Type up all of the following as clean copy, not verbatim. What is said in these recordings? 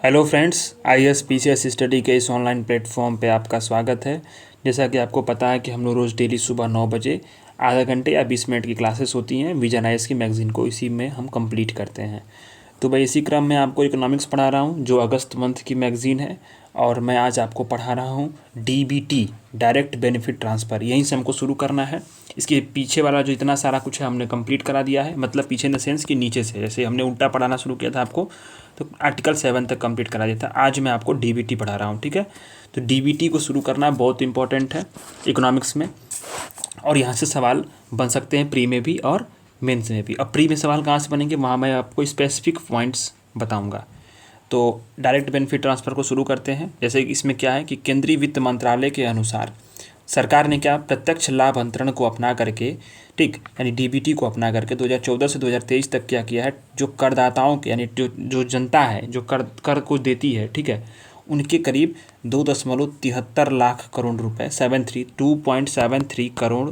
Hello friends, IAS PCS study के इस online platform पे आपका स्वागत है। जैसा कि आपको पता है कि हम लोग रोज़ डेली सुबह 9 बजे आधा घंटे या 20 मिनट की क्लासेस होती हैं विजन आईएएस की मैगज़ीन को, इसी में हम कंप्लीट करते हैं। तो भाई इसी क्रम में आपको इकोनॉमिक्स पढ़ा रहा हूँ जो अगस्त मंथ की मैगज़ीन है, और मैं आज आपको पढ़ा रहा हूँ डीबीटी, डायरेक्ट बेनिफिट ट्रांसफ़र। यहीं से हमको शुरू करना है। इसके पीछे वाला जो इतना सारा कुछ है हमने कंप्लीट करा दिया है, मतलब पीछे इन द सेंस कि नीचे से, जैसे हमने उल्टा पढ़ाना शुरू किया था आपको तो आर्टिकल 7 तक कंप्लीट करा दिया था। आज मैं आपको डीबीटी पढ़ा रहा हूँ, ठीक है। तो डीबीटी को शुरू करना बहुत इंपॉर्टेंट है इकोनॉमिक्स में, और यहाँ से सवाल बन सकते हैं प्री में भी और मेंस में भी। अब प्री में सवाल कहाँ से बनेंगे वहाँ मैं आपको स्पेसिफिक पॉइंट्स बताऊँगा। तो डायरेक्ट बेनिफिट ट्रांसफ़र को शुरू करते हैं। जैसे कि इसमें क्या है कि केंद्रीय वित्त मंत्रालय के अनुसार सरकार ने क्या प्रत्यक्ष लाभ अंतरण को अपना करके, ठीक, यानी डीबीटी को अपना करके 2014 से 2023 तक क्या किया है, जो करदाताओं के यानी जो जनता है जो कर को देती है, ठीक है, उनके करीब 2.73 लाख करोड़ रुपए 2.73 करोड़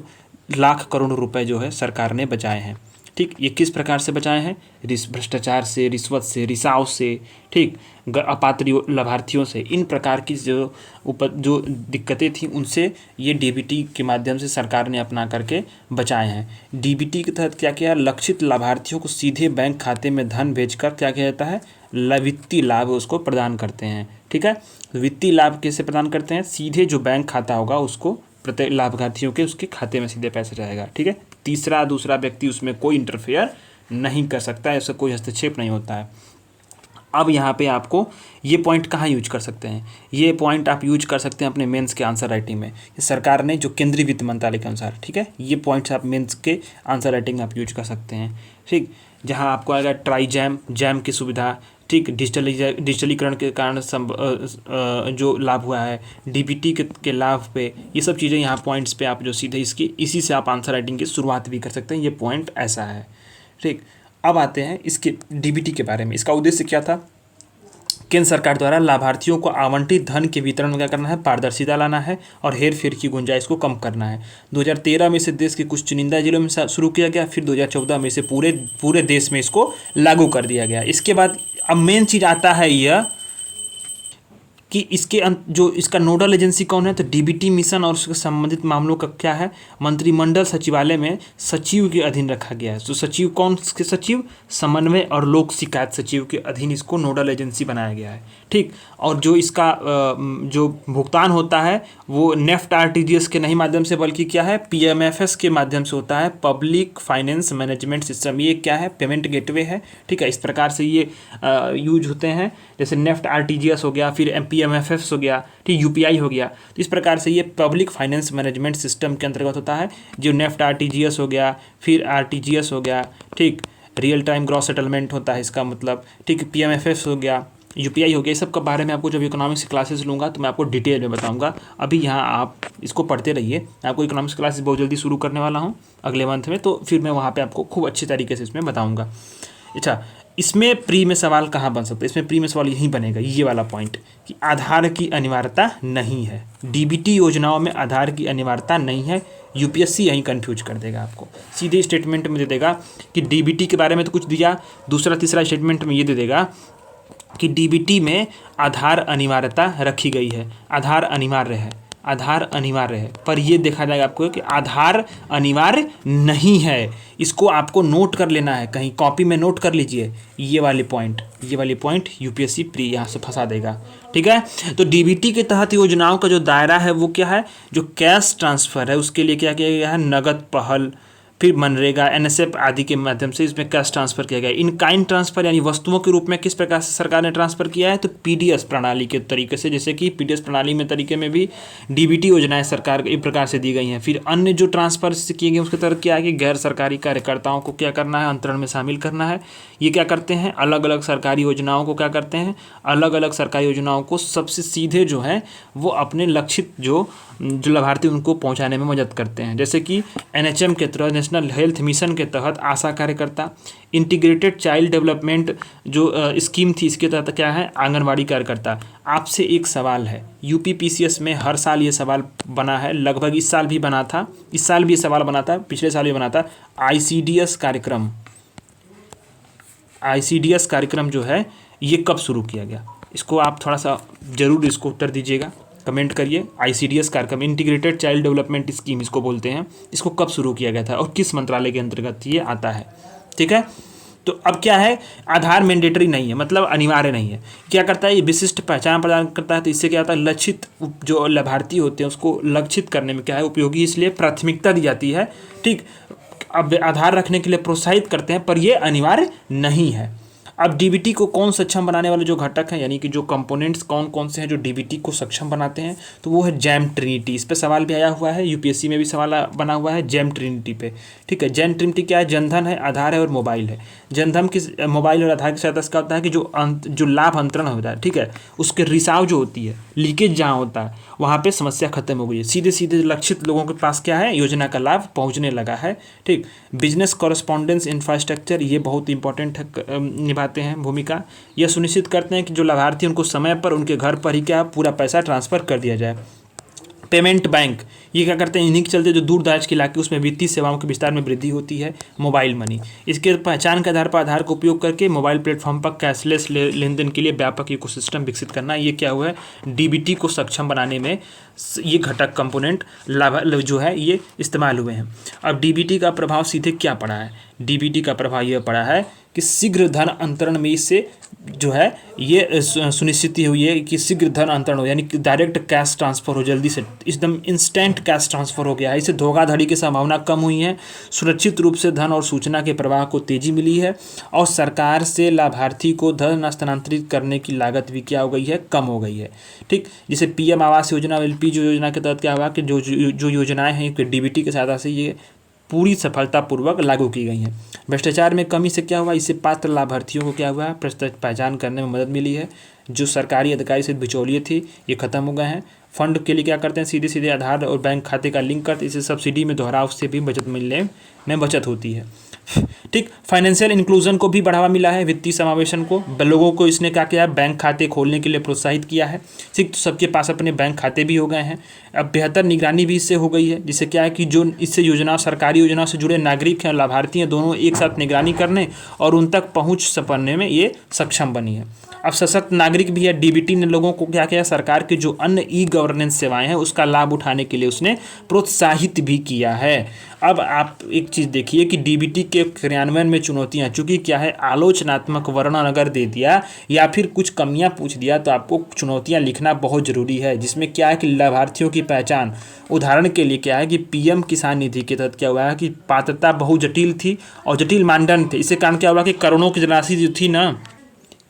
लाख करोड़ रुपए जो है सरकार ने बचाए हैं। ठीक, ये किस प्रकार से बचाए हैं? भ्रष्टाचार से, रिश्वत से, रिसाव से, ठीक, अपात्र लाभार्थियों से, इन प्रकार की जो दिक्कतें थी उनसे ये डीबीटी के माध्यम से सरकार ने अपना करके बचाए हैं। डीबीटी के तहत क्या किया? लक्षित लाभार्थियों को सीधे बैंक खाते में धन भेजकर क्या किया जाता है? वित्तीय लाभ उसको प्रदान करते हैं, ठीक है। वित्तीय लाभ कैसे प्रदान करते हैं? सीधे जो बैंक खाता होगा उसको प्रत्येक लाभार्थियों के उसके खाते में सीधे पैसा जाएगा, ठीक है। तीसरा दूसरा व्यक्ति उसमें कोई इंटरफेयर नहीं कर सकता है, उसका कोई हस्तक्षेप नहीं होता है। अब यहाँ पे आपको ये पॉइंट कहाँ यूज कर सकते हैं? ये पॉइंट आप यूज कर सकते हैं अपने मेंस के आंसर राइटिंग में। सरकार ने जो केंद्रीय वित्त मंत्रालय के अनुसार, ठीक है, ये पॉइंट्स आप मेंस के आंसर राइटिंग में आप यूज कर सकते हैं, ठीक। जहाँ आपको आएगा ट्राई जैम की सुविधा, ठीक, डिजिटलीकरण के कारण जो लाभ हुआ है, डीबीटी के लाभ पे, ये सब चीज़ें यहाँ पॉइंट्स पे आप जो सीधे इसी से आप आंसर राइटिंग की शुरुआत भी कर सकते हैं। ये पॉइंट ऐसा है, ठीक। अब आते हैं इसके डीबीटी के बारे में। इसका उद्देश्य क्या था? केंद्र सरकार द्वारा लाभार्थियों को आवंटित धन के वितरण में क्या करना है? पारदर्शिता लाना है और हेर फेर की गुंजाइश को कम करना है। 2013 में से देश के कुछ चुनिंदा जिलों में शुरू किया गया, फिर 2014 में से पूरे देश में इसको लागू कर दिया गया। इसके बाद अब मेन चीज़ आता है यह कि इसके जो इसका नोडल एजेंसी कौन है? तो डीबीटी मिशन और उसके संबंधित मामलों का क्या है? मंत्रिमंडल सचिवालय में सचिव के अधीन रखा गया है। तो सचिव कौन के सचिव? समन्वय और लोक शिकायत सचिव के अधीन इसको नोडल एजेंसी बनाया गया है, ठीक। और जो इसका जो भुगतान होता है वो नेफ्ट आरटीजीएस के नहीं माध्यम से, बल्कि क्या है? पीएमएफएस के माध्यम से होता है, पब्लिक फाइनेंस मैनेजमेंट सिस्टम। ये क्या है? पेमेंट गेटवे है, ठीक है। इस प्रकार से ये यूज होते हैं। जैसे नेफ्ट आरटीजीएस हो गया, फिर पीएमएफएस हो गया, ठीक, यूपीआई हो गया। तो इस प्रकार से ये पब्लिक फाइनेंस मैनेजमेंट सिस्टम के अंतर्गत होता है। जो नेफ्ट आरटीजीएस हो गया, फिर आरटीजीएस हो गया, ठीक, रियल टाइम ग्रॉस सेटलमेंट होता है इसका मतलब, ठीक, पीएमएफएस हो गया, यूपीआई हो गया। इस सब के बारे में आपको जब इकोनॉमिक्स क्लासेस लूँगा तो मैं आपको डिटेल में बताऊंगा। अभी यहाँ आप इसको पढ़ते रहिए। मैं आपको इकोनॉमिक्स क्लासेस बहुत जल्दी शुरू करने वाला हूँ अगले मंथ में, तो फिर मैं वहाँ पे आपको खूब अच्छे तरीके से इसमें बताऊँगा। अच्छा, इसमें प्री में सवाल कहाँ बन सकता है? इसमें प्री में सवाल यहीं बनेगा, ये वाला पॉइंट, कि आधार की अनिवार्यता नहीं है। डीबीटी योजनाओं में आधार की अनिवार्यता नहीं है। यूपीएससी यहीं कंफ्यूज कर देगा आपको। सीधे स्टेटमेंट में दे देगा कि डीबीटी के बारे में तो कुछ दिया, दूसरा तीसरा स्टेटमेंट में ये दे देगा कि डीबीटी में आधार अनिवार्यता रखी गई है, आधार अनिवार्य है, आधार अनिवार्य है। पर ये देखा जाएगा आपको कि आधार अनिवार्य नहीं है। इसको आपको नोट कर लेना है, कहीं कॉपी में नोट कर लीजिए। ये वाली पॉइंट यूपीएससी प्री यहाँ से फंसा देगा, ठीक है। तो डीबीटी के तहत योजनाओं का जो दायरा है वो क्या है? जो कैश ट्रांसफ़र है उसके लिए क्या किया गया है? नगद पहल, फिर मनरेगा, एनएसएफ आदि के माध्यम से इसमें कैश ट्रांसफ़र किया गया। इन काइंड ट्रांसफ़र यानी वस्तुओं के रूप में किस प्रकार से सरकार ने ट्रांसफ़र किया है? तो पीडीएस प्रणाली के तरीके से। जैसे कि पीडीएस प्रणाली में तरीके में भी डीबीटी योजनाएं सरकार इस प्रकार से दी गई हैं। फिर अन्य जो ट्रांसफ़र किए गए उसके तहत क्या है कि गैर सरकारी कार्यकर्ताओं को क्या करना है? अंतरण में शामिल करना है। ये क्या करते हैं? अलग अलग सरकारी योजनाओं को क्या करते हैं? अलग अलग सरकारी योजनाओं को सबसे सीधे जो है वो अपने लक्षित जो लाभार्थी उनको पहुंचाने में मदद करते हैं। जैसे कि एनएचएम के तहत, नेशनल हेल्थ मिशन के तहत आशा कार्यकर्ता, इंटीग्रेटेड चाइल्ड डेवलपमेंट जो स्कीम थी इसके तहत क्या है? आंगनवाड़ी कार्यकर्ता। आपसे एक सवाल है, यूपी पीसीएस में हर साल ये सवाल बना है, लगभग इस साल भी बना था, इस साल भी ये सवाल बना था, पिछले साल भी बना था। आईसीडीएस कार्यक्रम जो है ये कब शुरू किया गया? इसको आप थोड़ा सा ज़रूर इसको उत्तर दीजिएगा, कमेंट करिए। ICDS कार्यक्रम, इंटीग्रेटेड चाइल्ड डेवलपमेंट स्कीम इसको बोलते हैं, इसको कब शुरू किया गया था और किस मंत्रालय के अंतर्गत ये आता है, ठीक है। तो अब क्या है, आधार मैंडेटरी नहीं है, मतलब अनिवार्य नहीं है। क्या करता है, ये विशिष्ट पहचान प्रदान करता है। तो इससे क्या होता है, लक्षित जो लाभार्थी होते हैं उसको लक्षित करने में क्या है उपयोगी, इसलिए प्राथमिकता दी जाती है, ठीक। अब आधार रखने के लिए प्रोत्साहित करते हैं, पर ये अनिवार्य नहीं है। अब डीबीटी को कौन सक्षम बनाने वाले जो घटक हैं, यानी कि जो कंपोनेंट्स कौन कौन से हैं जो डीबीटी को सक्षम बनाते हैं, तो वो है जैम ट्रिनिटी। इस पे सवाल भी आया हुआ है, यूपीएससी में भी सवाल बना हुआ है जैम ट्रिनिटी पे, ठीक है। जैम ट्रिनिटी क्या है, जनधन है, आधार है और मोबाइल है। जनधन किस मोबाइल और आधार के साथ इसका होता है कि जो लाभ अंतरण होता है, ठीक है, उसके रिसाव जो होती है, लीकेज जहाँ होता है वहाँ पे समस्या खत्म हो गई है। सीधे सीधे लक्षित लोगों के पास क्या है, योजना का लाभ पहुँचने लगा है, ठीक। बिजनेस कॉरस्पॉन्डेंस इंफ्रास्ट्रक्चर, ये बहुत इंपॉर्टेंट निभाते हैं भूमिका। यह सुनिश्चित करते हैं कि जो लाभार्थी उनको समय पर उनके घर पर ही क्या पूरा पैसा ट्रांसफ़र कर दिया जाए। पेमेंट बैंक, ये क्या करते हैं, इन्हीं के चलते जो दूर दराज के इलाके उसमें वित्तीय सेवाओं के विस्तार में वृद्धि होती है। मोबाइल मनी, इसके पहचान के आधार पर आधार का उपयोग करके मोबाइल प्लेटफॉर्म पर कैशलेस लेन देन के लिए व्यापक इकोसिस्टम विकसित करना, ये क्या हुआ है, डीबीटी को सक्षम बनाने में ये घटक कंपोनेंट लाभ जो है ये इस्तेमाल हुए हैं। अब डीबीटी का प्रभाव सीधे क्या पड़ा है, डीबीटी का प्रभाव यह पड़ा है कि शीघ्र धन अंतरण में इससे जो है ये सुनिश्चित हुई है कि शीघ्र धन अंतरण हो, यानी कि डायरेक्ट कैश ट्रांसफ़र हो, जल्दी से एकदम इंस्टेंट कैश ट्रांसफ़र हो गया है। इससे धोखाधड़ी की संभावना कम हुई है, सुरक्षित रूप से धन और सूचना के प्रवाह को तेजी मिली है, और सरकार से लाभार्थी को धन स्थानांतरित करने की लागत भी क्या हो गई है, कम हो गई है, ठीक। जैसे PM आवास योजना, LP जो योजना के तहत क्या हुआ कि जो योजनाएं हैं डीबीटी के सहायता से ये पूरी सफलतापूर्वक लागू की गई हैं। भ्रष्टाचार में कमी से क्या हुआ, इससे पात्र लाभार्थियों को क्या हुआ है, पहचान करने में मदद मिली है। जो सरकारी अधिकारी से बिचौलिए थे ये खत्म हो गए हैं। फंड के लिए क्या करते हैं, सीधे सीधे आधार और बैंक खाते का लिंक करते, इससे सब्सिडी में दोहराव से भी बचत मिलने में बचत होती है, ठीक। फाइनेंशियल इंक्लूजन को भी बढ़ावा मिला है, वित्तीय समावेशन को लोगों को इसने क्या किया है, बैंक खाते खोलने के लिए प्रोत्साहित किया है, ठीक। तो सबके पास अपने बैंक खाते भी हो गए हैं। अब बेहतर निगरानी भी इससे हो गई है, जिससे क्या है कि जो इससे योजना सरकारी योजनाओं से जुड़े नागरिक हैं, लाभार्थी हैं, दोनों एक साथ निगरानी करने और उन तक पहुँच पाने में ये सक्षम बनी है। अब सशक्त नागरिक भी है, डीबीटी ने लोगों को क्या किया, सरकार के जो अन्य गवर्नेंस सेवाएं हैं उसका लाभ उठाने के लिए उसने प्रोत्साहित भी किया है। अब आप एक चीज़ देखिए कि डीबीटी के क्रियान्वयन में चुनौतियां, चूंकि क्या है आलोचनात्मक वर्णन अगर दे दिया या फिर कुछ कमियां पूछ दिया तो आपको चुनौतियां लिखना बहुत ज़रूरी है, जिसमें क्या है कि लाभार्थियों की पहचान, उदाहरण के लिए क्या है कि PM किसान निधि के तहत क्या हुआ है कि पात्रता बहुत जटिल थी और जटिल मानदंड थे। इसके कारण क्या हुआ कि करोड़ों की राशि जो थी ना,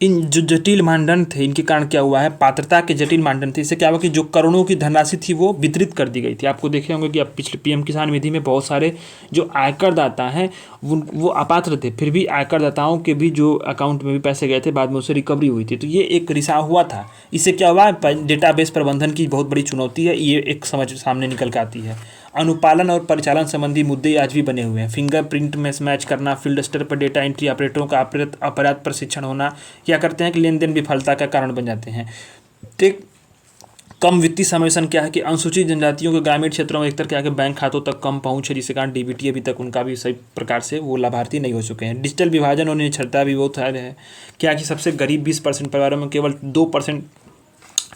इन जो जटिल मानदंड थे इनके कारण क्या हुआ है, पात्रता के जटिल मानदंड थे, इससे क्या हुआ कि जो करोड़ों की धनराशि थी वो वितरित कर दी गई थी। आपको देखे होंगे कि अब पिछले PM किसान निधि में बहुत सारे जो आयकर दाता हैं वो अपात्र थे, फिर भी आयकर दाताओं के भी जो अकाउंट में भी पैसे गए थे, बाद में उससे रिकवरी हुई थी। तो ये एक रिसाव हुआ था। इससे क्या हुआ, डेटाबेस प्रबंधन की बहुत बड़ी चुनौती है, ये एक समझ सामने निकल के आती है। अनुपालन और परिचालन संबंधी मुद्दे आज भी बने हुए हैं। फिंगरप्रिंट मैच करना, फील्ड स्तर पर डेटा एंट्री ऑपरेटरों का अपराध प्रशिक्षण होना, क्या करते हैं कि लेन देन विफलता का कारण बन जाते हैं। ठीक, कम वित्तीय समावेशन क्या है कि अनुसूचित जनजातियों के ग्रामीण क्षेत्रों में एकतर क्या है कि बैंक खातों तक कम पहुंच है, जिसके कारण डीबीटी अभी तक उनका भी सही प्रकार से वो लाभार्थी नहीं हो चुके हैं। डिजिटल विभाजन और निरक्षरता भी बहुत है, क्या कि सबसे गरीब 20% परिवारों में केवल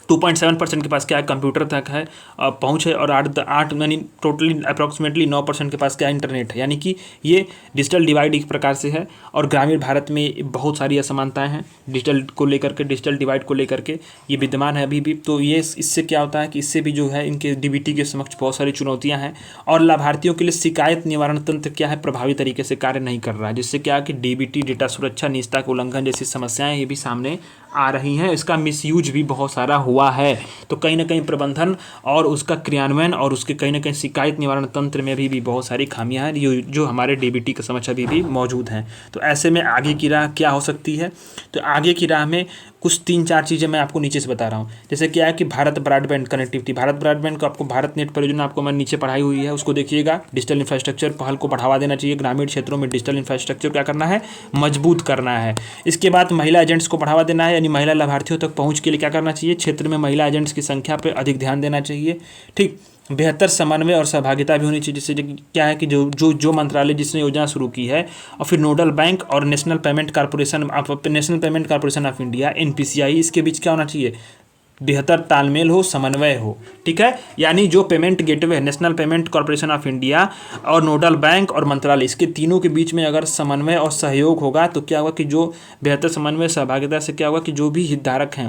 2.7% के पास क्या है कंप्यूटर तक है पहुँच है, और 8 यानी टोटली अप्रॉक्सीमेटली 9% के पास क्या इंटरनेट है। यानी कि ये डिजिटल डिवाइड एक प्रकार से है, और ग्रामीण भारत में बहुत सारी असमानताएं हैं डिजिटल को लेकर के, डिजिटल डिवाइड को लेकर के ये विद्यमान है अभी भी। तो ये इससे क्या होता है कि इससे भी जो है इनके डीबीटी के समक्ष बहुत सारी चुनौतियाँ हैं, और लाभार्थियों के लिए शिकायत निवारण तंत्र क्या है प्रभावी तरीके से कार्य नहीं कर रहा है, जिससे क्या है कि डीबीटी, डेटा सुरक्षा, निजता के उल्लंघन जैसी समस्याएं ये भी सामने आ रही हैं। इसका मिसयूज भी बहुत सारा हुआ है। तो कहीं ना कहीं प्रबंधन और उसका क्रियान्वयन और उसके कहीं ना कहीं शिकायत निवारण तंत्र में भी बहुत सारी खामियां हैं जो हमारे डीबीटी के समक्ष अभी भी मौजूद हैं। तो ऐसे में आगे की राह क्या हो सकती है, तो आगे की राह में कुछ 3-4 चीज़ें मैं आपको नीचे से बता रहा हूँ। जैसे क्या है कि Bharat broadband connectivity, Bharat broadband को आपको भारत नेट परियोजना आपको मैंने नीचे पढ़ाई हुई है, उसको देखिएगा। डिजिटल इंफ्रास्ट्रक्चर पहल को बढ़ावा देना चाहिए, ग्रामीण क्षेत्रों में डिजिटल इंफ्रास्ट्रक्चर क्या करना है, मजबूत करना है। इसके बाद महिला एजेंट्स को बढ़ावा देना है, यानी महिला लाभार्थियों तक पहुँच के लिए क्या करना चाहिए, क्षेत्र में महिला एजेंट्स की संख्या पर अधिक ध्यान देना चाहिए। ठीक, बेहतर समन्वय और सहभागिता भी होनी चाहिए। जैसे क्या है कि जो मंत्रालय जिसने योजना शुरू की है, और फिर नोडल बैंक और national payment corporation of India NPCI, इसके बीच क्या होना चाहिए, बेहतर तालमेल हो, समन्वय हो। ठीक है, यानी जो payment gateway, national payment corporation of India और नोडल बैंक और मंत्रालय, इसके तीनों के बीच में अगर समन्वय और सहयोग होगा तो क्या होगा कि जो बेहतर समन्वय सहभागिता से क्या होगा कि जो भी हितधारक हैं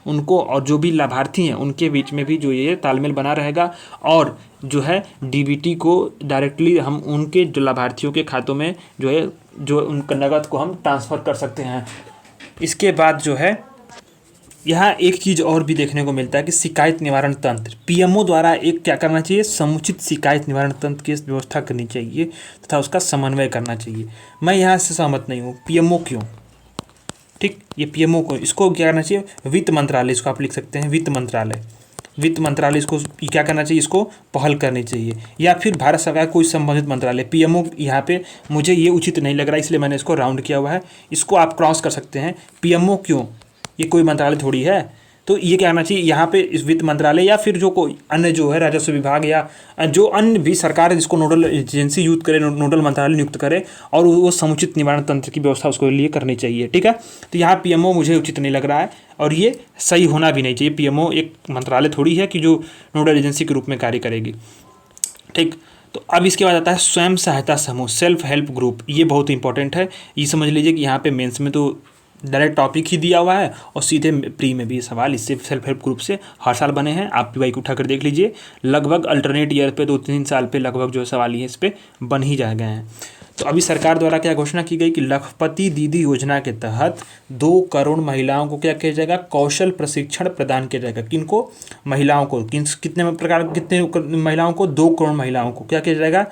उनको और जो भी लाभार्थी हैं उनके बीच में भी जो ये तालमेल बना रहेगा, और जो है डीबीटी को डायरेक्टली हम उनके जो लाभार्थियों के खातों में जो उनका नगद को हम ट्रांसफ़र कर सकते हैं। इसके बाद जो है यहाँ एक चीज़ और भी देखने को मिलता है कि शिकायत निवारण तंत्र, पीएमओ द्वारा एक क्या करना चाहिए, समुचित शिकायत निवारण तंत्र की व्यवस्था करनी चाहिए तथा उसका समन्वय करना चाहिए। मैं यहाँ से सहमत नहीं हूँ। पीएमओ क्यों? ठीक, ये पीएमओ को इसको क्या करना चाहिए, वित्त मंत्रालय, इसको आप लिख सकते हैं वित्त मंत्रालय इसको क्या करना चाहिए, इसको पहल करनी चाहिए, या फिर भारत सरकार कोई संबंधित मंत्रालय। पीएमओ यहाँ पे मुझे ये उचित नहीं लग रहा, इसलिए मैंने इसको राउंड किया हुआ है। इसको आप क्रॉस कर सकते हैं। पीएमओ क्यों, ये कोई मंत्रालय थोड़ी है, तो ये क्या करना चाहिए यहाँ पे, इस वित्त मंत्रालय या फिर जो कोई अन्य जो है राजस्व विभाग या जो अन्य भी सरकार है जिसको नोडल एजेंसी नियुक्त करे, नोडल मंत्रालय नियुक्त करे, और वो समुचित निवारण तंत्र की व्यवस्था उसके लिए करनी चाहिए। ठीक है, तो यहाँ पीएमओ मुझे उचित नहीं लग रहा है और ये सही होना भी नहीं चाहिए। पीएमओ एक मंत्रालय थोड़ी है कि जो नोडल एजेंसी के रूप में कार्य करेगी। ठीक, तो अब इसके बाद आता है स्वयं सहायता समूह, सेल्फ हेल्प ग्रुप। ये बहुत इंपॉर्टेंट है, ये समझ लीजिए कि यहाँ पे मेंस में तो डायरेक्ट टॉपिक ही दिया हुआ है और सीधे प्री में भी सवाल इससे सेल्फ हेल्प ग्रुप से हर साल बने हैं। आप पीवाई को उठाकर देख लीजिए, लगभग अल्टरनेट ईयर पे 2-3 साल पे लगभग जो सवाल ये इस पे बन ही जा गए हैं। तो अभी सरकार द्वारा क्या घोषणा की गई कि लखपति दीदी योजना के तहत 2 करोड़ महिलाओं को क्या किया जाएगा, कौशल प्रशिक्षण प्रदान किया जाएगा। किनको, महिलाओं को, कितने महिलाओं को, 2 करोड़ महिलाओं को क्या किया जाएगा,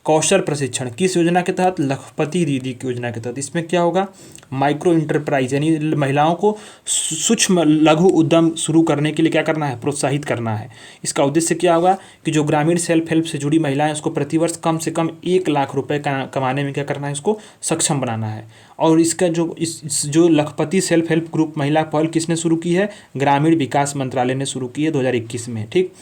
कौशल प्रशिक्षण। किस योजना के तहत, लखपति दीदी की योजना के तहत। इसमें क्या होगा, माइक्रो इंटरप्राइज यानी महिलाओं को सूक्ष्म लघु उद्यम शुरू करने के लिए क्या करना है, प्रोत्साहित करना है। इसका उद्देश्य क्या होगा कि जो ग्रामीण सेल्फ हेल्प से जुड़ी महिलाएं उसको प्रतिवर्ष कम से कम 1 लाख रुपए कमाने में क्या करना है, इसको सक्षम बनाना है। और इसका जो लखपति सेल्फ हेल्प ग्रुप महिला पहल किसने शुरू की है, ग्रामीण विकास मंत्रालय ने शुरू की है 2021 में। ठीक,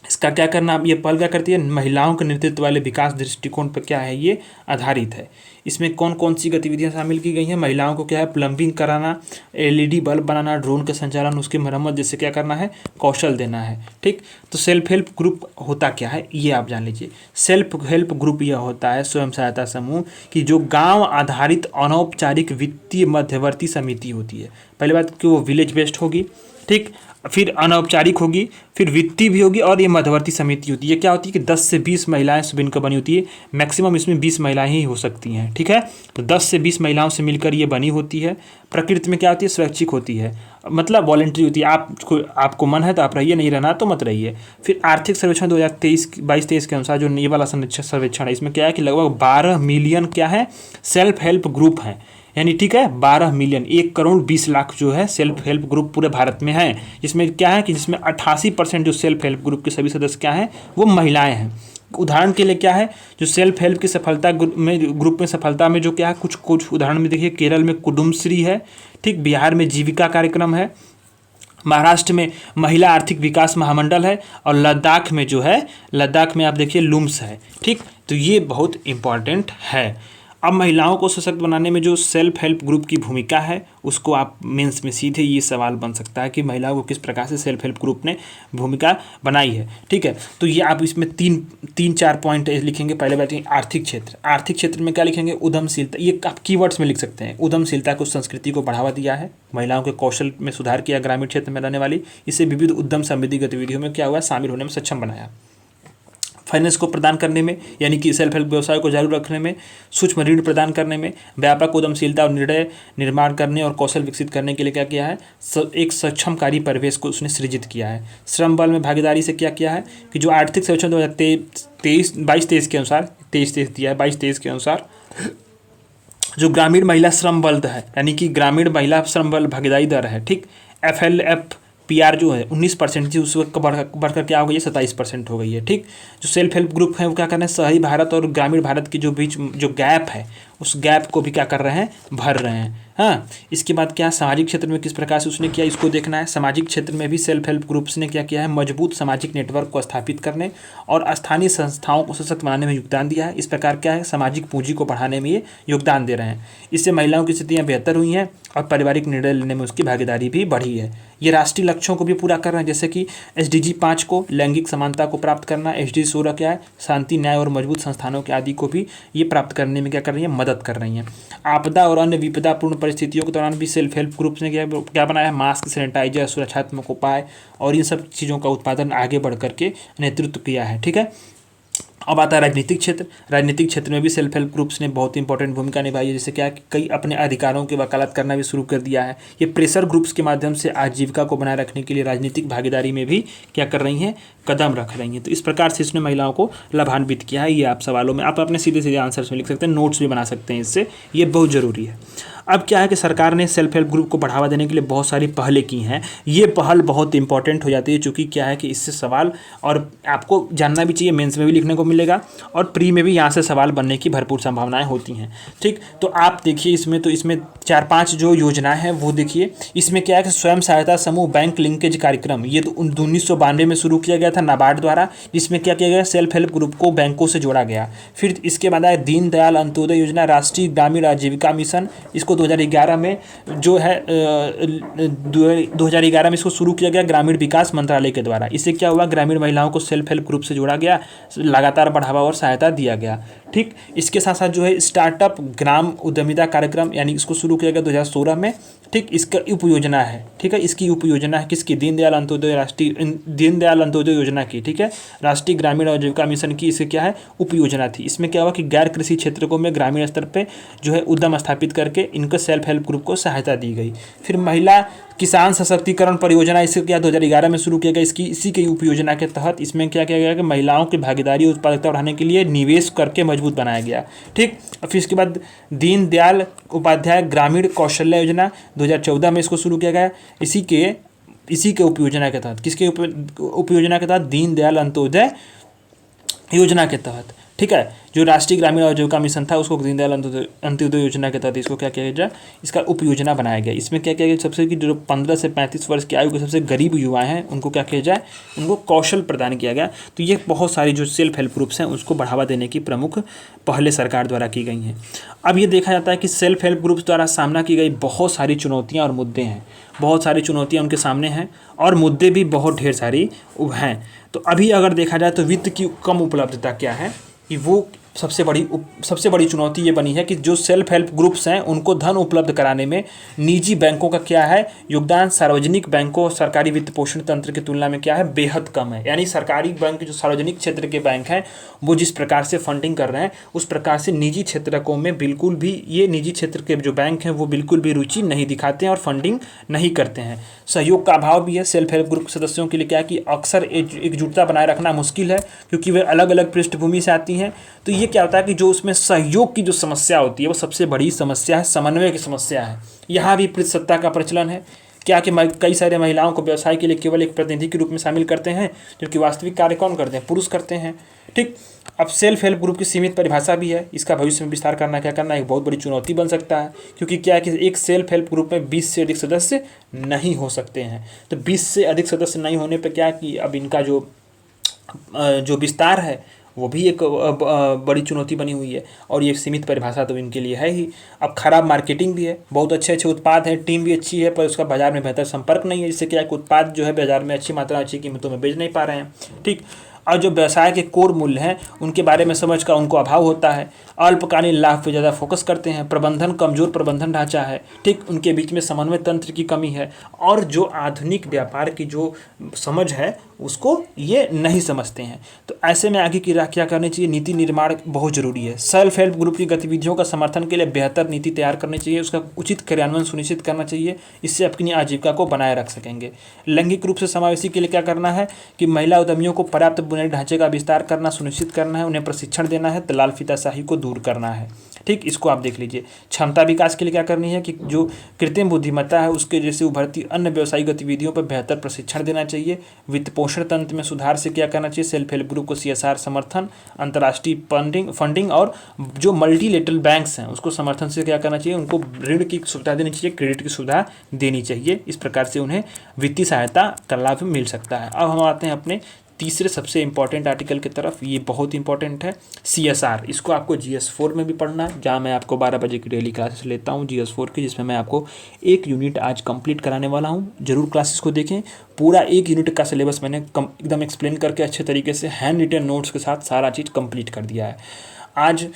इसका क्या करना, ये पहल क्या करती है, महिलाओं के नेतृत्व वाले विकास दृष्टिकोण पर क्या है, ये आधारित है। इसमें कौन कौन सी गतिविधियां शामिल की गई हैं, महिलाओं को क्या है, प्लम्बिंग कराना, एलईडी बल्ब बनाना, ड्रोन का संचालन, उसकी मरम्मत, जैसे क्या करना है, कौशल देना है। ठीक, तो सेल्फ हेल्प ग्रुप होता क्या है ये आप जान लीजिए। सेल्फ हेल्प ग्रुप यह होता है स्वयं सहायता समूह कि जो गाँव आधारित अनौपचारिक वित्तीय मध्यवर्ती समिति होती है। पहली बात कि वो विलेज बेस्ड होगी, ठीक, फिर अनौपचारिक होगी, फिर वित्तीय भी होगी, और ये मध्यवर्ती समिति होती है। ये क्या होती है कि 10 से 20 महिलाएं मिलकर बनी होती है, मैक्सिमम इसमें 20 महिलाएं ही हो सकती हैं। ठीक है, तो 10 से 20 महिलाओं से मिलकर ये बनी होती है। प्रकृति में क्या होती है, स्वैच्छिक होती है, मतलब वॉलंटरी होती है। आपको मन है तो आप रहिए, नहीं रहना तो मत रहिए। फिर आर्थिक सर्वेक्षण 2022-23 के अनुसार जो ये वाला सर्वेक्षण है, इसमें क्या है कि लगभग 12 मिलियन क्या है, सेल्फ हेल्प ग्रुप हैं। यानी ठीक है, 12 मिलियन, 1 करोड़ 20 लाख जो है सेल्फ हेल्प ग्रुप पूरे भारत में हैं। जिसमें क्या है कि जिसमें 88% जो सेल्फ हेल्प ग्रुप के सभी सदस्य क्या हैं, वो महिलाएं हैं। उदाहरण के लिए क्या है, जो सेल्फ हेल्प की सफलता ग्रुप में सफलता में जो क्या है, कुछ उदाहरण में देखिए, केरल में कुडुम्बश्री है, ठीक, बिहार में जीविका कार्यक्रम है, महाराष्ट्र में महिला आर्थिक विकास महामंडल है, और लद्दाख में जो है, लद्दाख में आप देखिए लुम्स है। ठीक, तो ये बहुत इंपॉर्टेंट है। अब महिलाओं को सशक्त बनाने में जो सेल्फ हेल्प ग्रुप की भूमिका है, उसको आप मेंस में सीधे ये सवाल बन सकता है कि महिलाओं को किस प्रकार से सेल्फ हेल्प ग्रुप ने भूमिका बनाई है। ठीक है, तो ये आप इसमें 3-4 पॉइंट लिखेंगे। पहले बात आर्थिक क्षेत्र, आर्थिक क्षेत्र में क्या लिखेंगे, उद्यमशीलता। ये आप कीवर्ड्स में लिख सकते हैं। उद्यमशीलता को, संस्कृति को बढ़ावा दिया है, महिलाओं के कौशल में सुधार किया, ग्रामीण क्षेत्र में रहने वाली, इससे विविध उद्यम संबंधी गतिविधियों में क्या हुआ, शामिल होने में सक्षम बनाया। फाइनेंस को प्रदान करने में, यानी कि सेल्फ हेल्प व्यवसाय को जारी रखने में, सूक्ष्म ऋण प्रदान करने में, व्यापक उद्यमशीलता और निर्णय निर्माण करने और कौशल विकसित करने के लिए क्या किया है, एक सक्षमकारी परिवेश को उसने सृजित किया है। श्रम बल में भागीदारी से क्या किया है कि जो आर्थिक सर्वेक्षण 2022-23 के अनुसार, 23 दिया है, 22-23 के अनुसार जो ग्रामीण महिला श्रम बल है, यानी कि ग्रामीण महिला श्रम बल भागीदारी दर है, ठीक, FLFPR जो है 19% थी, उस वक्त बढ़कर क्या हो गई है, 27% हो गई है। ठीक, जो सेल्फ हेल्प ग्रुप है वो क्या करना है, शहरी भारत और ग्रामीण भारत के जो बीच जो गैप है उस गैप को भी क्या कर रहे हैं, भर रहे हैं। हाँ, इसके बाद क्या सामाजिक क्षेत्र में किस प्रकार से उसने किया, इसको देखना है। सामाजिक क्षेत्र में भी सेल्फ हेल्प ग्रुप्स ने क्या किया है, मजबूत सामाजिक नेटवर्क को स्थापित करने और स्थानीय संस्थाओं को सशक्त बनाने में योगदान दिया है। इस प्रकार क्या है, सामाजिक पूंजी को बढ़ाने में ये योगदान दे रहे हैं। इससे महिलाओं की स्थितियाँ बेहतर हुई हैं और पारिवारिक निर्णय लेने में उसकी भागीदारी भी बढ़ी है। ये राष्ट्रीय लक्ष्यों को भी पूरा कर रहे हैं, जैसे कि SDG 5 को लैंगिक समानता को प्राप्त करना, SDG 16 क्या है, शांति न्याय और मजबूत संस्थानों के आदि को भी ये प्राप्त करने में क्या कर रही है, मदद कर रही हैं। आपदा और अन्य विपदापूर्ण परिस्थितियों के दौरान भी सेल्फ हेल्प ग्रुप्स ने क्या बनाया, मास्क, सैनिटाइजर, सुरक्षात्मक उपाय और इन सब चीज़ों का उत्पादन आगे बढ़ करके नेतृत्व किया है। ठीक है, अब आता है राजनीतिक क्षेत्र। राजनीतिक क्षेत्र में भी सेल्फ हेल्प ग्रुप्स ने बहुत इंपॉर्टेंट भूमिका निभाई है, जैसे क्या कई अपने अधिकारों की वकालत करना भी शुरू कर दिया है। ये प्रेशर ग्रुप्स के माध्यम से आजीविका को बनाए रखने के लिए राजनीतिक भागीदारी में भी क्या कर रही हैं, कदम रख रही हैं। तो इस प्रकार से इसने महिलाओं को लाभान्वित किया है। ये आप सवालों में आप अपने सीधे सीधे आंसर्स में लिख सकते हैं, नोट्स भी बना सकते हैं इससे, ये बहुत ज़रूरी है। अब क्या है कि सरकार ने सेल्फ हेल्प ग्रुप को बढ़ावा देने के लिए बहुत सारी पहलें की हैं। ये पहल बहुत इंपॉर्टेंट हो जाती है, चूँकि क्या है कि इससे सवाल और आपको जानना भी चाहिए, मेंस में भी लिखने को मिलेगा और प्री में भी यहाँ से सवाल बनने की भरपूर संभावनाएं होती हैं। ठीक, तो आप देखिए इसमें 4-5 जो योजनाएं हैं वो देखिए। इसमें क्या है कि स्वयं सहायता समूह बैंक लिंकेज कार्यक्रम, ये तो 1992 में शुरू किया गया था नाबार्ड द्वारा, जिसमें क्या किया गया, सेल्फ हेल्प ग्रुप को बैंकों से जोड़ा गया। फिर इसके बाद आया दीनदयाल अंत्योदय योजना, राष्ट्रीय ग्रामीण आजीविका मिशन, इसको 2011 में जो है 2011 में इसको शुरू किया गया ग्रामीण विकास मंत्रालय के द्वारा। इससे क्या हुआ, ग्रामीण महिलाओं को सेल्फ हेल्प ग्रुप से जोड़ा गया, लगातार बढ़ावा और सहायता दिया गया। ठीक, इसके साथ साथ जो है स्टार्टअप ग्राम उद्यमिता कार्यक्रम, यानी इसको शुरू किया गया 2016 में। ठीक, इसका उपयोजना है, ठीक है, इसकी उपयोजना है किसकी, दीनदयाल अंत्योदय योजना की। ठीक है, राष्ट्रीय ग्रामीण आजीविका मिशन की इससे क्या है, उपयोजना थी। इसमें क्या हुआ कि गैर कृषि क्षेत्रों में ग्रामीण स्तर पे जो है उद्यम स्थापित करके इनको सेल्फ हेल्प ग्रुप को सहायता दी गई। फिर महिला किसान सशक्तिकरण परियोजना, इसे क्या 2011 में शुरू किया गया। इसी के उपयोजना के तहत इसमें क्या किया गया कि महिलाओं की भागीदारी और उत्पादकता बढ़ाने के लिए निवेश करके मजबूत बनाया गया। ठीक, और फिर इसके बाद दीनदयाल उपाध्याय ग्रामीण कौशल्य योजना 2014 में इसको शुरू किया गया। इसी के उपयोजना के तहत, किसके उपयोजना के तहत, दीनदयाल अंत्योदय योजना के तहत। ठीक है, जो राष्ट्रीय ग्रामीण आजीविका मिशन था उसको दीनदयाल अंत्योदय योजना के तहत इसको क्या किया गया, इसका उपयोजना बनाया गया। इसमें क्या किया गया, सबसे कि जो 15 से 35 वर्ष की आयु के सबसे गरीब युवा हैं उनको क्या किया जाए, उनको कौशल प्रदान किया गया। तो ये बहुत सारी जो सेल्फ हेल्प ग्रुप्स हैं उसको बढ़ावा देने की प्रमुख पहले सरकार द्वारा की गई हैं। अब ये देखा जाता है कि सेल्फ हेल्प ग्रुप्स द्वारा सामना की गई बहुत सारी चुनौतियाँ और मुद्दे हैं, बहुत सारी चुनौतियाँ उनके सामने हैं और मुद्दे भी बहुत ढेर सारी हैं। तो अभी अगर देखा जाए तो वित्त की कम उपलब्धता क्या है, कि वो सबसे बड़ी चुनौती ये बनी है कि जो सेल्फ हेल्प ग्रुप्स हैं उनको धन उपलब्ध कराने में निजी बैंकों का क्या है योगदान, सार्वजनिक बैंकों और सरकारी वित्त पोषण तंत्र की तुलना में क्या है, बेहद कम है। यानी सरकारी बैंक, जो सार्वजनिक क्षेत्र के बैंक हैं, वो जिस प्रकार से फंडिंग कर रहे हैं उस प्रकार से निजी क्षेत्रकों में बिल्कुल भी, ये निजी क्षेत्र के जो बैंक हैं वो बिल्कुल भी रुचि नहीं दिखाते हैं और फंडिंग नहीं करते हैं। सहयोग का अभाव भी है सेल्फ हेल्प ग्रुप सदस्यों के लिए, क्या है कि अक्सर एकजुटता बनाए रखना मुश्किल है क्योंकि वे अलग अलग पृष्ठभूमि से आती हैं। तो ये क्या होता है कि जो उसमें सहयोग की जो समस्या होती है वो सबसे बड़ी समस्या है, समन्वय की समस्या है। यहाँ भी सत्ता का प्रचलन है, क्या कि कई सारे महिलाओं को व्यवसाय के लिए केवल एक प्रतिनिधि के रूप में शामिल करते हैं, जबकि वास्तविक कार्य कौन करते हैं, पुरुष करते हैं। ठीक, अब सेल्फ हेल्प ग्रुप की सीमित परिभाषा भी है, इसका भविष्य में विस्तार करना क्या करना एक बहुत बड़ी चुनौती बन सकता है, क्योंकि क्या है कि एक सेल्फ हेल्प ग्रुप में 20 से अधिक सदस्य नहीं हो सकते हैं। तो 20 से अधिक सदस्य नहीं होने पर क्या कि अब इनका जो विस्तार है वो भी एक बड़ी चुनौती बनी हुई है और ये सीमित परिभाषा तो इनके लिए है ही। अब खराब मार्केटिंग भी है, बहुत अच्छे उत्पाद हैं, टीम भी अच्छी है, पर उसका बाजार में बेहतर संपर्क नहीं है, जिससे क्या है कि उत्पाद जो है बाजार में अच्छी मात्रा अच्छी कीमतों में बेच नहीं पा रहे हैं। ठीक, और जो व्यवसाय के कोर मूल्य हैं उनके बारे में समझ का उनको अभाव होता है, अल्पकालीन लाभ पर ज़्यादा फोकस करते हैं, प्रबंधन कमजोर प्रबंधन ढांचा है। ठीक, उनके बीच में समन्वय तंत्र की कमी है और जो आधुनिक व्यापार की जो समझ है उसको ये नहीं समझते हैं। तो ऐसे में आगे की राह क्या करनी चाहिए, नीति निर्माण बहुत जरूरी है। सेल्फ हेल्प ग्रुप की गतिविधियों का समर्थन के लिए बेहतर नीति तैयार करनी चाहिए, उसका उचित क्रियान्वयन सुनिश्चित करना चाहिए, इससे अपनी आजीविका को बनाए रख सकेंगे। लैंगिक रूप से समावेशी के लिए क्या करना है कि महिला उद्यमियों को पर्याप्त बुनियादी ढांचे का विस्तार करना सुनिश्चित करना है, उन्हें प्रशिक्षण देना है, दलाल फीताशाही को दूर करना है। ठीक, इसको आप देख लीजिए। क्षमता विकास के लिए क्या करनी है कि जो कृत्रिम बुद्धिमत्ता है उसके जैसे उभरती अन्य व्यवसायिक गतिविधियों पर बेहतर प्रशिक्षण देना चाहिए। वित्त पोषण तंत्र में सुधार से क्या करना चाहिए, सेल्फ हेल्प ग्रुप को CSR समर्थन, अंतर्राष्ट्रीय फंडिंग और जो मल्टीलेटरल बैंक्स हैं उसको समर्थन से क्या करना चाहिए, उनको ऋण की सुविधा देनी चाहिए, क्रेडिट की सुविधा देनी चाहिए। इस प्रकार से उन्हें वित्तीय सहायता का लाभ मिल सकता है। अब हम आते हैं अपने तीसरे सबसे इंपॉर्टेंट आर्टिकल की तरफ। ये बहुत इंपॉर्टेंट है, CSR। इसको आपको GS4 में भी पढ़ना है, जहाँ मैं आपको 12 बजे की डेली क्लासेस लेता हूँ GS4 की, जिसमें मैं आपको एक यूनिट आज कंप्लीट कराने वाला हूँ। जरूर क्लासेस को देखें। पूरा एक यूनिट का सिलेबस मैंने एकदम एक्सप्लेन करके अच्छे तरीके से हैंड रिटन नोट्स के साथ सारा चीज़ कंप्लीट कर दिया है आज।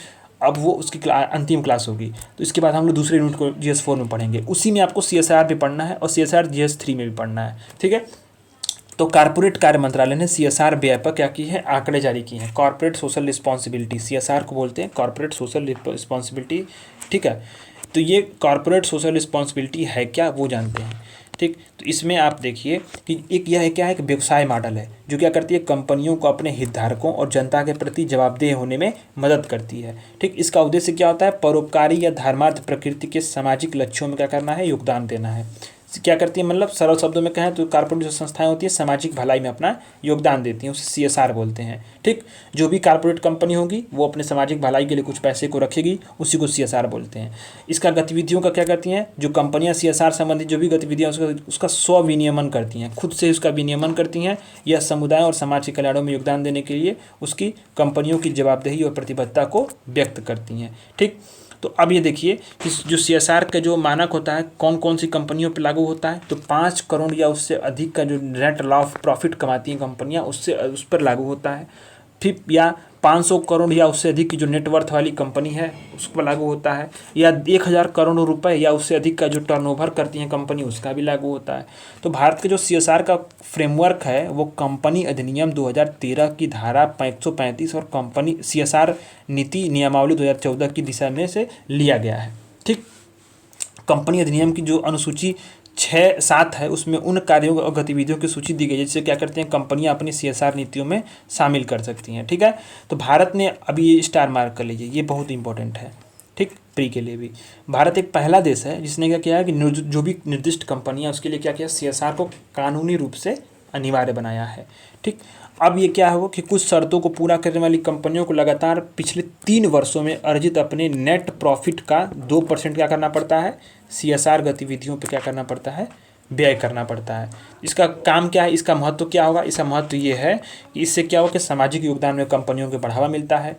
अब वो उसकी अंतिम क्लास होगी, तो इसके बाद हम लोग दूसरे यूनिट को GS4 में पढ़ेंगे। उसी में आपको CSR भी पढ़ना है और CSR GS3 में भी पढ़ना है। ठीक है, तो कारपोरेट कार्य मंत्रालय ने CSR व्यय पर क्या की है, आंकड़े जारी किए हैं। कॉर्पोरेट सोशल रिस्पॉन्सिबिलिटी, CSR को बोलते हैं कॉर्पोरेट सोशल रिस्पॉन्सिबिलिटी। ठीक है, तो ये कॉर्पोरेट सोशल रिस्पॉन्सिबिलिटी है क्या, वो जानते हैं। ठीक, तो इसमें आप देखिए कि यह क्या है, एक व्यवसाय मॉडल है जो क्या करती है, कंपनियों को अपने हितधारकों और जनता के प्रति जवाबदेह होने में मदद करती है। ठीक, इसका उद्देश्य क्या होता है, परोपकारी या धर्मार्थ प्रकृति के सामाजिक लक्ष्यों में क्या करना है, योगदान देना है। क्या करती है, मतलब सरल शब्दों में कहें तो कॉर्पोरेट जो संस्थाएं होती हैं सामाजिक भलाई में अपना योगदान देती हैं, उसे CSR बोलते हैं। ठीक, जो भी कॉर्पोरेट कंपनी होगी वो अपने सामाजिक भलाई के लिए कुछ पैसे को रखेगी, उसी को CSR बोलते हैं। इसका गतिविधियों का क्या करती हैं, जो कंपनियां CSR संबंधित जो भी गतिविधियां उसका स्व विनियमन करती हैं, खुद से उसका विनियमन करती हैं। यह समुदाय और समाज के कल्याणों में योगदान देने के लिए उसकी कंपनियों की जवाबदेही और प्रतिबद्धता को व्यक्त करती हैं। ठीक, तो अब ये देखिए कि जो CSR का जो मानक होता है कौन कौन सी कंपनियों पर लागू होता है, तो 5 करोड़ या उससे अधिक का जो नेट प्रॉफिट कमाती हैं कंपनियां उस पर लागू होता है। फिर या 500 करोड़ या उससे अधिक की जो नेटवर्थ वाली कंपनी है उस पर लागू होता है, या 1000 करोड़ रुपए या उससे अधिक का जो टर्नओवर करती हैं कंपनी उसका भी लागू होता है। तो भारत के जो CSR का फ्रेमवर्क है वो कंपनी अधिनियम 2013 की धारा 135 और कंपनी CSR नीति नियमावली 2014 की दिशा में से लिया गया है। ठीक, कंपनी अधिनियम की जो अनुसूची 6-7 है उसमें उन कार्यों और गतिविधियों की सूची दी गई है जिससे क्या करते हैं कंपनियां अपनी CSR नीतियों में शामिल कर सकती हैं। ठीक है, तो भारत ने अभी ये स्टार मार्क कर लीजिए, ये बहुत इंपॉर्टेंट है। ठीक, प्री के लिए भी भारत एक पहला देश है जिसने क्या किया है कि जो भी निर्दिष्ट कंपनियां उसके लिए क्या किया, CSR को कानूनी रूप से अनिवार्य बनाया है। ठीक, अब ये क्या हो कि कुछ शर्तों को पूरा करने वाली कंपनियों को लगातार पिछले 3 वर्षों में अर्जित अपने नेट प्रॉफिट का 2% क्या करना पड़ता है, CSR गतिविधियों पे क्या करना पड़ता है, व्यय करना पड़ता है। इसका काम क्या है, इसका महत्व क्या होगा, इसका महत्व ये है कि इससे क्या होगा कि सामाजिक योगदान में कंपनियों को बढ़ावा मिलता है,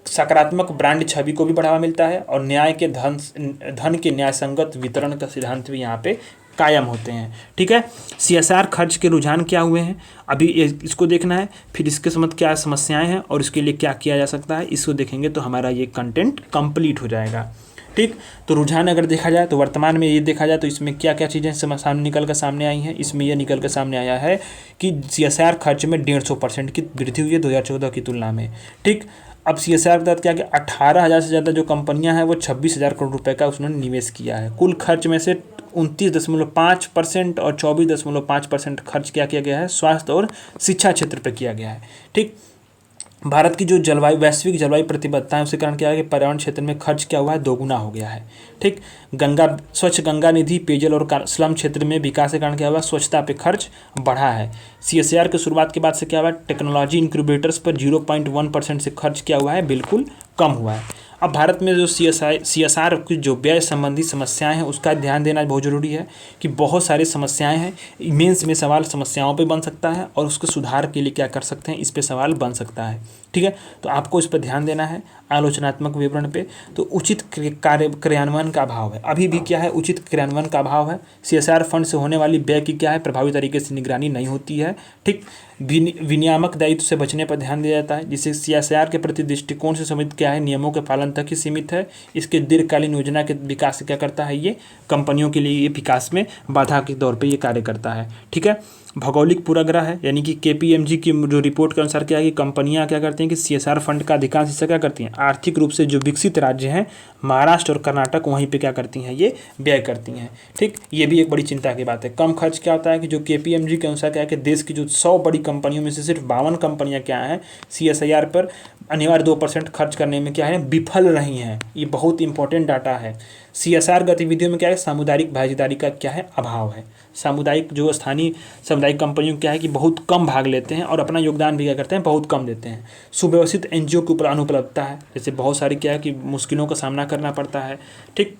सकारात्मक ब्रांड छवि को भी बढ़ावा मिलता है और न्याय के धन के न्यायसंगत वितरण का सिद्धांत भी यहाँ पे कायम होते हैं। ठीक है, CSR खर्च के रुझान क्या हुए हैं अभी इसको देखना है, फिर इसके समझ क्या समस्याएं हैं और इसके लिए क्या किया जा सकता है, इसको देखेंगे तो हमारा ये कंटेंट कंप्लीट हो जाएगा। ठीक, तो रुझान अगर देखा जाए तो वर्तमान में ये देखा जाए तो इसमें क्या क्या चीज़ें सामने निकल कर सामने आई हैं। इसमें यह निकल कर सामने आया है कि CSR खर्च में 150% की वृद्धि हुई है 2014 की तुलना में। ठीक, अब CSR के तहत क्या कि 18,000 से ज़्यादा जो कंपनियां हैं वो 26,000 करोड़ रुपए का उन्होंने निवेश किया है। कुल खर्च में से 29.5% और 24.5% खर्च क्या किया गया है स्वास्थ्य और शिक्षा क्षेत्र पर किया गया है। ठीक, भारत की जो वैश्विक जलवायु प्रतिबद्धता है उसके कारण क्या है कि पर्यावरण क्षेत्र में खर्च क्या हुआ है, दोगुना हो गया है। ठीक, स्वच्छ गंगा निधि, पेयजल और स्लम क्षेत्र में विकास के कारण क्या हुआ, स्वच्छता पे खर्च बढ़ा है। CSR की शुरुआत के बाद से क्या हुआ, टेक्नोलॉजी इंक्यूबेटर्स पर 0.1% से खर्च क्या हुआ है, बिल्कुल कम हुआ है। अब भारत में जो CSR की जो व्यय संबंधी समस्याएं हैं उसका ध्यान देना बहुत ज़रूरी है कि बहुत सारी समस्याएं हैं। मेंस में सवाल समस्याओं पे बन सकता है और उसके सुधार के लिए क्या कर सकते हैं, इस पे सवाल बन सकता है। ठीक है, तो आपको इस पर ध्यान देना है आलोचनात्मक विवरण पे। तो उचित क्रियान्वयन का अभाव है, अभी भी क्या है, उचित क्रियान्वयन का अभाव है। CSR फंड से होने वाली व्यय की क्या है, प्रभावी तरीके से निगरानी नहीं होती है। ठीक, विनियामक दायित्व से बचने पर ध्यान दिया जाता है, जिससे CSR के प्रति दृष्टिकोण से समित क्या है, नियमों के पालन तक ही सीमित है। इसके दीर्घकालीन योजना के विकास से क्या करता है, ये कंपनियों के लिए ये विकास में बाधा के तौर पे ये कार्य करता है। ठीक है, भौगोलिक पूर्वाग्रह है, यानी कि KPMG की जो रिपोर्ट के अनुसार क्या है कि कंपनियां क्या करती हैं कि CSR फंड का अधिकांश हिस्सा क्या करती हैं, आर्थिक रूप से जो विकसित राज्य हैं महाराष्ट्र और कर्नाटक, वहीं पे क्या करती हैं, ये व्यय करती हैं। ठीक, ये भी एक बड़ी चिंता की बात है। कम खर्च क्या होता है कि जो KPMG के अनुसार क्या है कि देश की जो 100 बड़ी कंपनियों में से सिर्फ 52 कंपनियां क्या हैं CSIR पर अनिवार्य 2% खर्च करने में क्या है, विफल विफल रही हैं। ये बहुत इंपॉर्टेंट डाटा है। CSR गतिविधियों में क्या है, सामुदायिक भागीदारी का क्या है, अभाव है। सामुदायिक जो स्थानीय सामुदायिक कंपनियों क्या है कि बहुत कम भाग लेते हैं और अपना योगदान भी क्या करते हैं, बहुत कम देते हैं। सुव्यवस्थित NGO के ऊपर अनुपलब्धता है, जैसे बहुत सारी क्या है कि मुश्किलों का सामना करना पड़ता है। ठीक,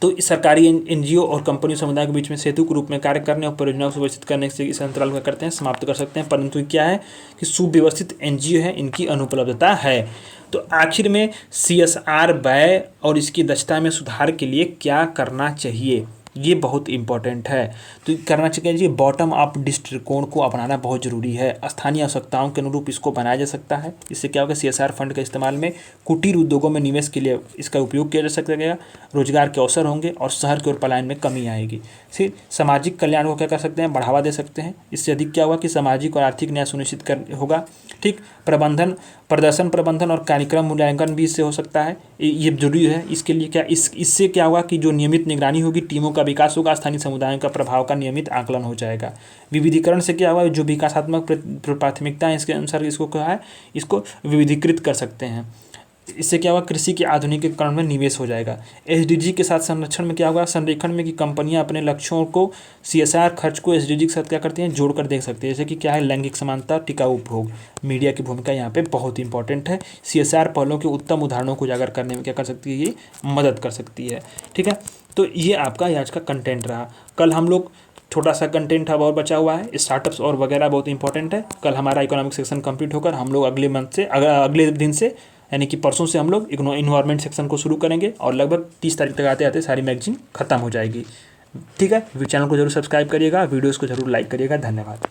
तो इस सरकारी NGO और कंपनी समुदाय के बीच में सेतु के रूप में कार्य करने और परियोजनाओं को सुव्यवस्थित करने से इस अंतराल को करते हैं, समाप्त कर सकते हैं। परंतु क्या है कि सुव्यवस्थित NGO है, इनकी अनुपलब्धता है। तो आखिर में CSR व्यय और इसकी दक्षता में सुधार के लिए क्या करना चाहिए, ये बहुत इंपॉर्टेंट है। तो करना चाहिए बॉटम अप दृष्टिकोण को अपनाना बहुत ज़रूरी है। स्थानीय आवश्यकताओं के अनुरूप इसको बनाया जा सकता है। इससे क्या होगा, CSR फंड का इस्तेमाल में कुटीर उद्योगों में निवेश के लिए इसका उपयोग किया जा सकेगा, रोजगार के अवसर होंगे और शहर की ओर पलायन में कमी आएगी। फिर सामाजिक कल्याण को क्या कर सकते हैं, बढ़ावा दे सकते हैं। इससे अधिक क्या होगा कि सामाजिक और आर्थिक न्याय सुनिश्चित कर होगा। ठीक, प्रदर्शन प्रबंधन और कार्यक्रम मूल्यांकन भी इससे हो सकता है, ये जरूरी है। इसके लिए क्या इससे क्या होगा कि जो नियमित निगरानी होगी, टीमों का विकास होगा, स्थानीय समुदायों का प्रभाव का नियमित आकलन हो जाएगा। विविधीकरण से क्या होगा, जो विकासात्मक प्राथमिकता है इसके अनुसार इसको क्या है, इसको विविधीकृत कर सकते हैं। इससे क्या होगा, कृषि के आधुनिकीकरण में निवेश हो जाएगा। SDG के साथ संरक्षण में क्या होगा, संरेखण में कि कंपनियां अपने लक्ष्यों को CSR खर्च को SDG के साथ क्या करती हैं, जोड़कर देख सकती है। जैसे कि क्या है, लैंगिक समानता, टिकाऊ उपभोग। मीडिया की भूमिका यहाँ पे बहुत इंपॉर्टेंट है। CSR पहलों के उत्तम उदाहरणों को उजागर करने में क्या कर सकती है, ये मदद कर सकती है। ठीक है, तो ये आपका आज का कंटेंट रहा। कल हम लोग छोटा सा कंटेंट अब और बचा हुआ है, स्टार्टअप्स और वगैरह बहुत इंपॉर्टेंट है। कल हमारा इकोनॉमिक सेक्शन कंप्लीट होकर हम लोग अगले दिन से यानी कि परसों से हम लोग इन्वायरमेंट सेक्शन को शुरू करेंगे और लगभग 30 तारीख तक आते आते सारी मैगजीन खत्म हो जाएगी। ठीक है, चैनल को जरूर सब्सक्राइब करिएगा, वीडियोज़ को जरूर लाइक करिएगा। धन्यवाद।